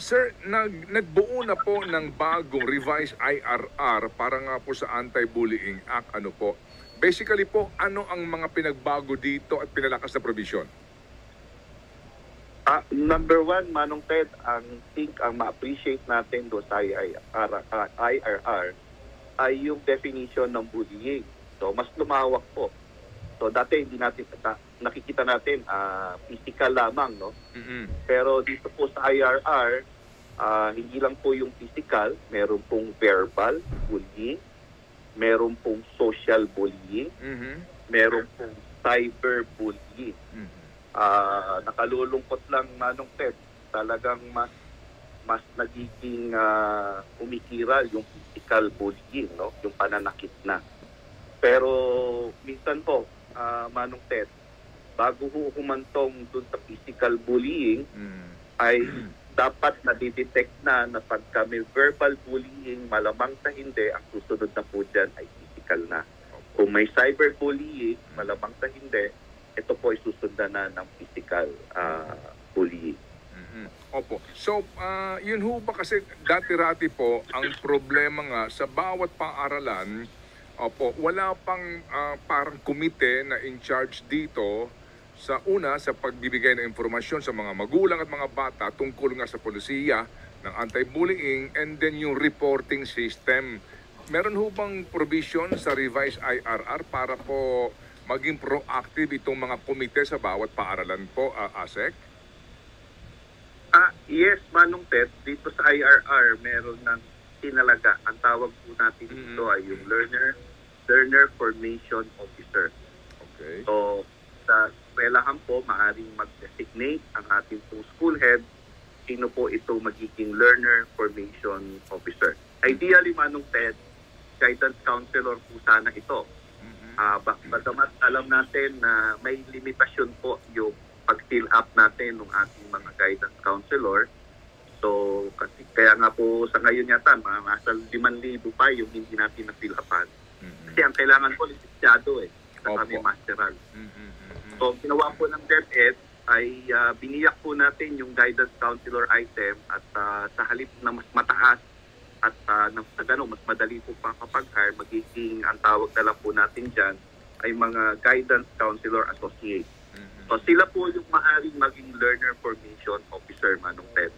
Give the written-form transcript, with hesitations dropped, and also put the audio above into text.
Sir, nagbuo na po ng bagong revised IRR para nga po sa Anti-Bullying Act. Ano po? Basically po, ano ang mga pinagbago dito at pinalakas na provision? Number one, Manong Ted, ang ma-appreciate natin do sa IRR ay yung definition ng bullying. So, mas lumawak po. So, dati hindi natin nakikita natin physical lamang, no? Pero dito po sa IRR, hindi lang po yung physical, meron pong verbal bullying, meron pong social bullying, meron pong cyber bullying. Nakalulungkot lang, Manong Ted, talagang mas nagiging umikiral yung physical bullying, no? Yung pananakit na. Pero minsan po, Manong Ted, bago humantong dun sa physical bullying, ay dapat nadidetect na pagka may verbal bullying, malamang sa hindi, ang susunod na po dyan ay physical na. Kung may cyberbullying, malamang sa hindi, ito po ay susundan na ng physical bullying. Opo. So, yun ho ba kasi dati-rati po, ang problema nga sa bawat paaralan, opo, wala pang parang komite na in charge dito sa pagbibigay ng informasyon sa mga magulang at mga bata tungkol nga sa polisiya ng anti-bullying and then yung reporting system. Meron ho bang provision sa revised IRR para po maging proactive itong mga komite sa bawat paaralan po, ASEC? Yes, Manong Ted, dito sa IRR meron ng tinalaga. Ang tawag po natin dito ay yung Learner Formation Officer. Okay. So, sa eskwelahan po, maaaring mag-designate ang ating pong school head sino po ito magiging Learner Formation Officer. Ideally, Manong Ted, guidance counselor po sana ito. Bagamat alam natin na may limitasyon po yung pag-fill up natin ng ating mga guidance counselor. So, kasi kaya nga po sa ngayon yata, mga nasa 5,000 pa yung hindi natin na-fill upan. Kasi ang kailangan po, lisensyado sa kami masteral. So, ginawa po ng DepEd ay biniyak po natin yung guidance counselor item at sa halip na mas mataas at sa gano'n, mas madali po pa kapag-hire, magiging ang tawag na lang po natin dyan ay mga guidance counselor associate. So sila po yung maaaring maging learner formation officer, Manong Ted.